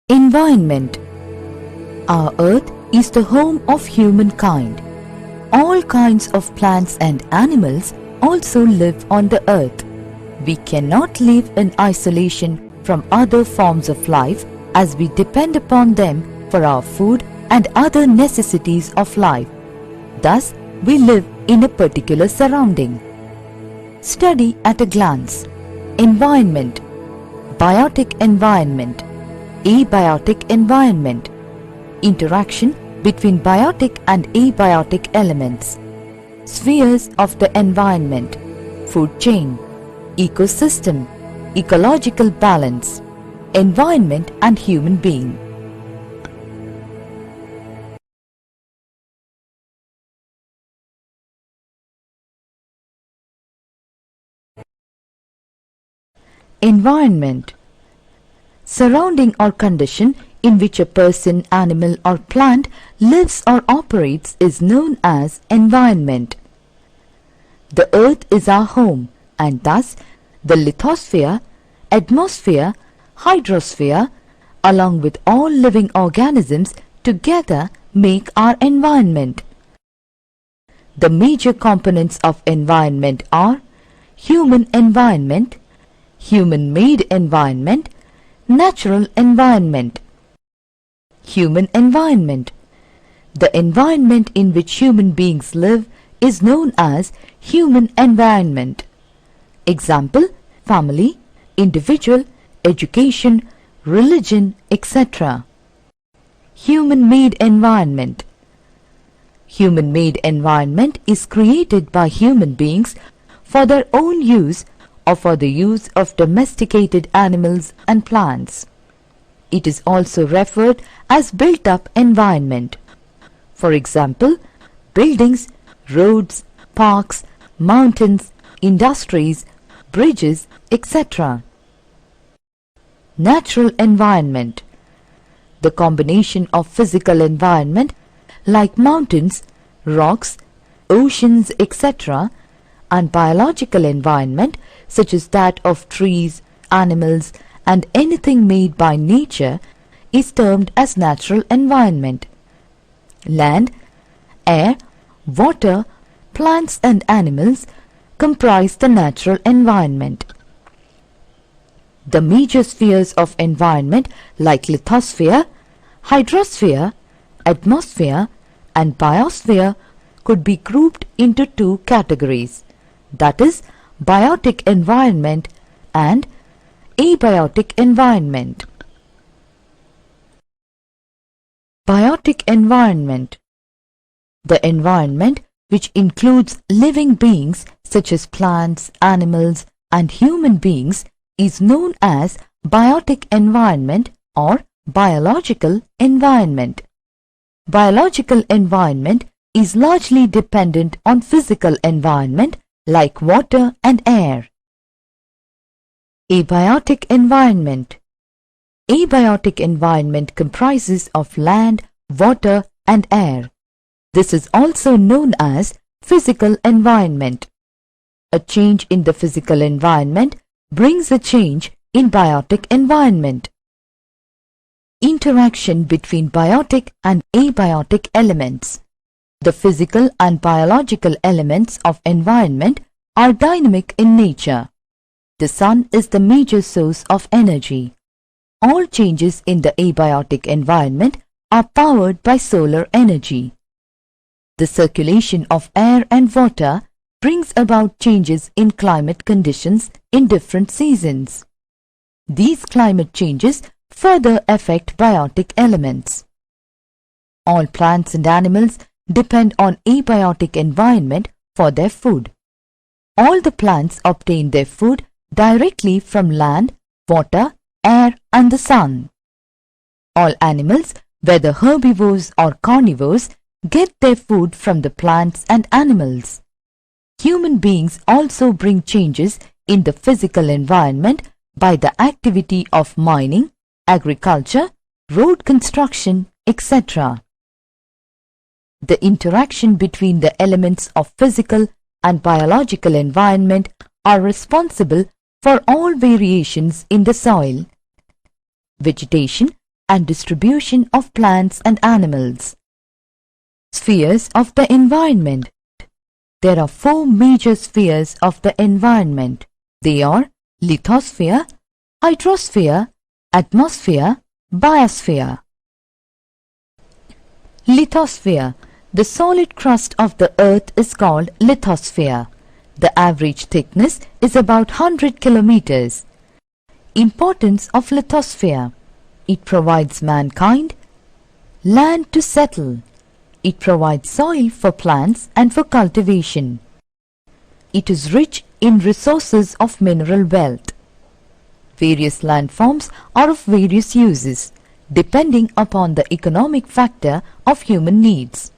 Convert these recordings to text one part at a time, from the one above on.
Environment. Our earth is the home of humankind. All kinds of plants and animals also live on the earth. We cannot live in isolation from other forms of life as we depend upon them for our food and other necessities of life. Thus, we live in a particular surrounding. Study at a glance. Environment. Biotic environment. Abiotic environment. Interaction between biotic and abiotic elements. Spheres of the environment. Food chain. Ecosystem. Ecological balance. Environment and human being. Environment. Surrounding or condition in which a person, animal or plant lives or operates is known as environment. The earth is our home, and thus the lithosphere, atmosphere, hydrosphere along with all living organisms together make our environment. The major components of environment are human environment, human-made environment, natural environment. Human environment. The environment in which human beings live is known as human environment. Example: family, individual, education, religion, etc. Human-made environment. Human-made environment is created by human beings for their own use or for the use of domesticated animals and plants. It is also referred as built-up environment. For example, buildings, roads, parks, mountains, industries, bridges, etc. Natural environment. The combination of physical environment like mountains, rocks, oceans, etc. and biological environment such as that of trees, animals and anything made by nature is termed as natural environment. Land, air, water, plants and animals comprise the natural environment. The major spheres of environment like lithosphere, hydrosphere, atmosphere and biosphere could be grouped into two categories, that is, biotic environment and abiotic environment. Biotic environment. The environment which includes living beings such as plants, animals and human beings is known as biotic environment or biological environment. Biological environment is largely dependent on physical environment like water and air. Abiotic environment. Abiotic environment comprises of land, water and air. This is also known as physical environment. A change in the physical environment brings a change in biotic environment. Interaction between biotic and abiotic elements. The physical and biological elements of environment are dynamic in nature. The sun is the major source of energy. All changes in the abiotic environment are powered by solar energy. The circulation of air and water brings about changes in climate conditions in different seasons. These climate changes further affect biotic elements. All plants and animals depend on abiotic environment for their food. All the plants obtain their food directly from land, water, air and the sun. All animals, whether herbivores or carnivores, get their food from the plants and animals. Human beings also bring changes in the physical environment by the activity of mining, agriculture, road construction, etc. The interaction between the elements of physical and biological environment are responsible for all variations in the soil. Vegetation, and distribution of plants and animals. Spheres of the environment. There are four major spheres of the environment. They are lithosphere, hydrosphere, atmosphere, biosphere. Lithosphere. The solid crust of the earth is called lithosphere. The average thickness is about 100 kilometers. Importance of lithosphere. It provides mankind land to settle. It provides soil for plants and for cultivation. It is rich in resources of mineral wealth. Various landforms are of various uses, depending upon the economic factor of human needs.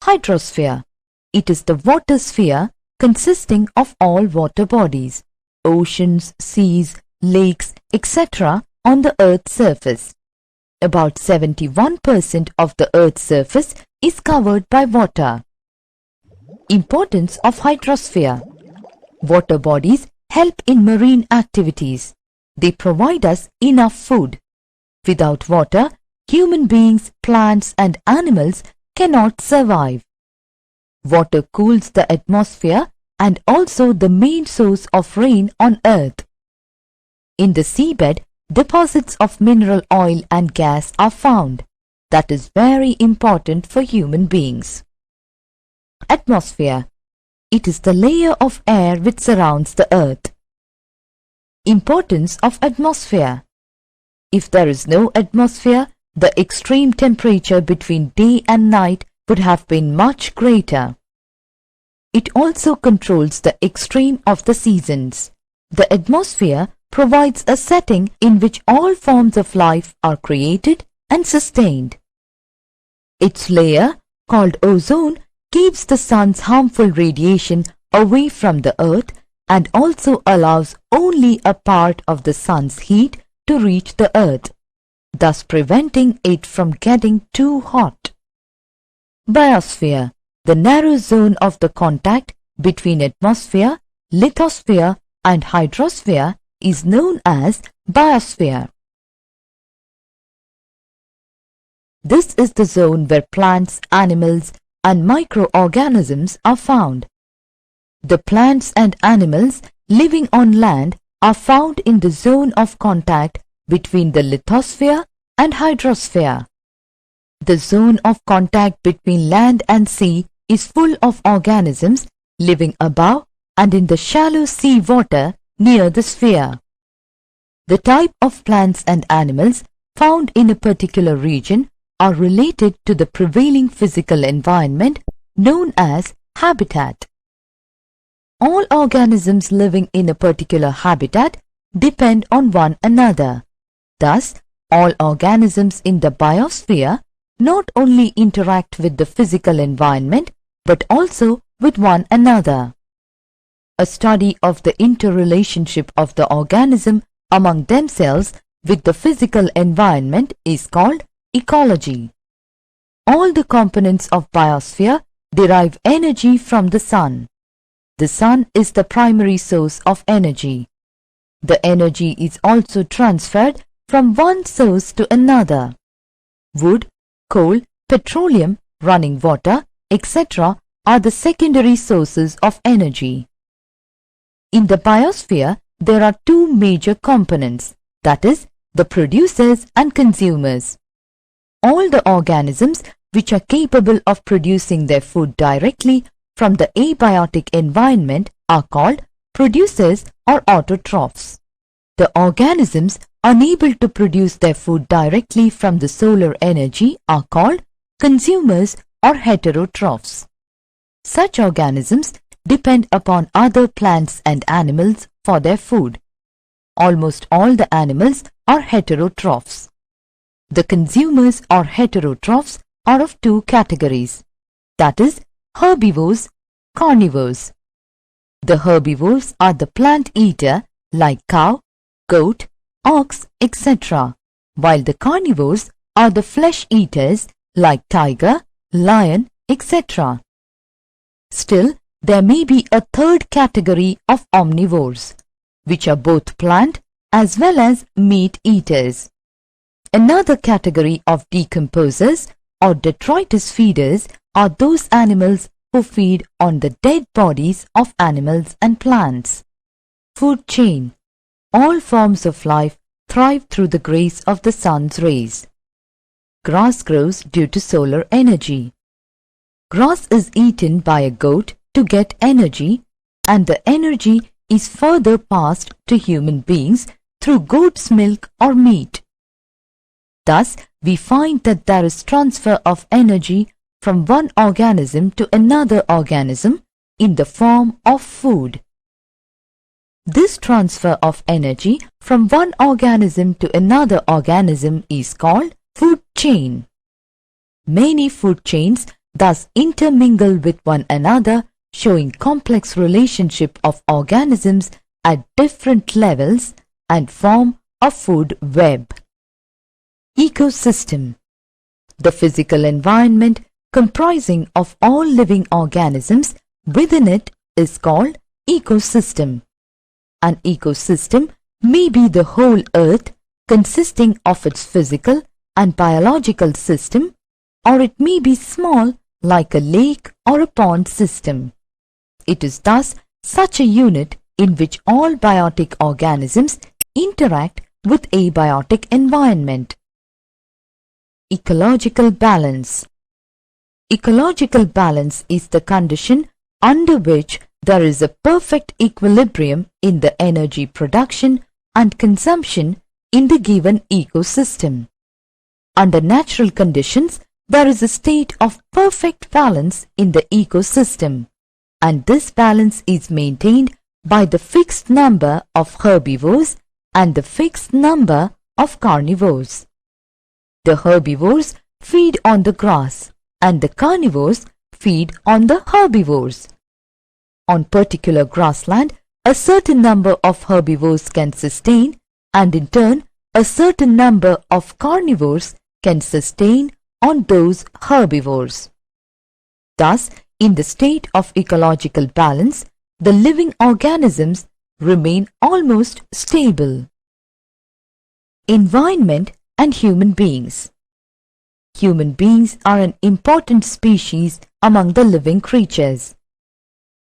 Hydrosphere. It is the water sphere consisting of all water bodies, oceans, seas, lakes, etc. on the Earth's surface. About 71% of the Earth's surface is covered by water. Importance of hydrosphere. Water bodies help in marine activities. They provide us enough food. Without water, human beings, plants and animals cannot survive. Water cools the atmosphere and also the main source of rain on Earth. In the seabed, deposits of mineral oil and gas are found. That is very important for human beings. Atmosphere. It is the layer of air which surrounds the Earth. Importance of atmosphere. If there is no atmosphere, the extreme temperature between day and night would have been much greater. It also controls the extreme of the seasons. The atmosphere provides a setting in which all forms of life are created and sustained. Its layer, called ozone, keeps the sun's harmful radiation away from the earth and also allows only a part of the sun's heat to reach the earth, thus preventing it from getting too hot. Biosphere. The narrow zone of the contact between atmosphere, lithosphere and hydrosphere is known as biosphere. This is the zone where plants, animals and microorganisms are found. The plants and animals living on land are found in the zone of contact between the lithosphere and hydrosphere. The zone of contact between land and sea is full of organisms living above and in the shallow sea water near the sphere. The type of plants and animals found in a particular region are related to the prevailing physical environment known as habitat. All organisms living in a particular habitat depend on one another. Thus, all organisms in the biosphere not only interact with the physical environment but also with one another. A study of the interrelationship of the organism among themselves with the physical environment is called ecology. All the components of biosphere derive energy from the sun. The sun is the primary source of energy. The energy is also transferred from one source to another. Wood, coal, petroleum, running water, etc. are the secondary sources of energy. In the biosphere, there are two major components, that is, the producers and consumers. All the organisms which are capable of producing their food directly from the abiotic environment are called producers or autotrophs. The organisms unable to produce their food directly from the solar energy are called consumers or heterotrophs. Such organisms depend upon other plants and animals for their food. Almost all the animals are heterotrophs. The consumers or heterotrophs are of two categories, that is, herbivores, carnivores. The herbivores are the plant eater like cow, goat, ox, etc., while the carnivores are the flesh eaters like tiger, lion, etc. Still, there may be a third category of omnivores, which are both plant as well as meat eaters. Another category of decomposers or detritus feeders are those animals who feed on the dead bodies of animals and plants. Food chain. All forms of life thrive through the grace of the sun's rays. Grass grows due to solar energy. Grass is eaten by a goat to get energy, and the energy is further passed to human beings through goat's milk or meat. Thus, we find that there is transfer of energy from one organism to another organism in the form of food. This transfer of energy from one organism to another organism is called food chain. Many food chains thus intermingle with one another, showing complex relationship of organisms at different levels and form a food web. Ecosystem. The physical environment comprising of all living organisms within it is called ecosystem. An ecosystem may be the whole earth consisting of its physical and biological system, or it may be small like a lake or a pond system. It is thus such a unit in which all biotic organisms interact with abiotic environment. Ecological balance. Ecological balance is the condition under which there is a perfect equilibrium in the energy production and consumption in the given ecosystem. Under natural conditions, there is a state of perfect balance in the ecosystem, and this balance is maintained by the fixed number of herbivores and the fixed number of carnivores. The herbivores feed on the grass and the carnivores feed on the herbivores. On particular grassland, a certain number of herbivores can sustain, and in turn, a certain number of carnivores can sustain on those herbivores. Thus, in the state of ecological balance, the living organisms remain almost stable. Environment and human beings. Human beings are an important species among the living creatures.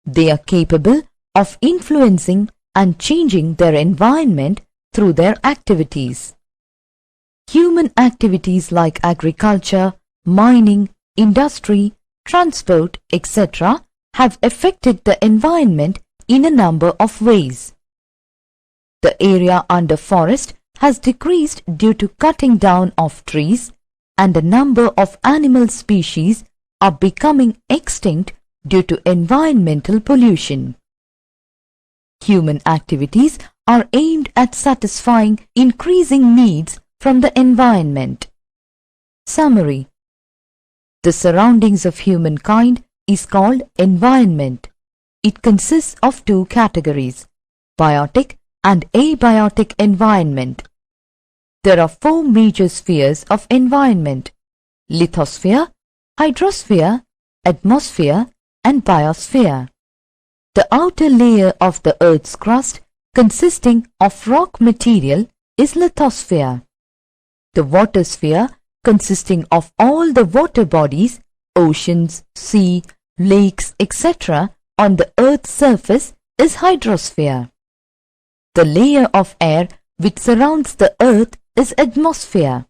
They are capable of influencing and changing their environment through their activities. Human activities like agriculture, mining, industry, transport, etc. have affected the environment in a number of ways. The area under forest has decreased due to cutting down of trees, and a number of animal species are becoming extinct due to environmental pollution. Human activities are aimed at satisfying increasing needs from the environment. Summary. The surroundings of humankind is called environment. It consists of two categories, biotic and abiotic environment. There are four major spheres of environment: lithosphere, hydrosphere, atmosphere, and biosphere. The outer layer of the Earth's crust, consisting of rock material, is lithosphere. The water sphere, consisting of all the water bodies, oceans, sea, lakes, etc. on the Earth's surface, is hydrosphere. The layer of air which surrounds the Earth is atmosphere.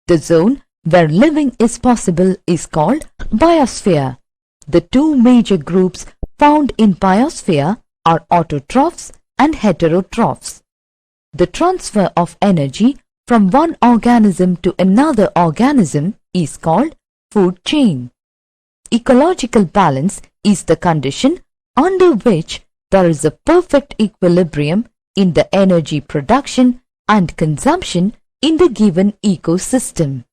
The zone where living is possible is called biosphere. The two major groups found in biosphere are autotrophs and heterotrophs. The transfer of energy from one organism to another organism is called food chain. Ecological balance is the condition under which there is a perfect equilibrium in the energy production and consumption in the given ecosystem.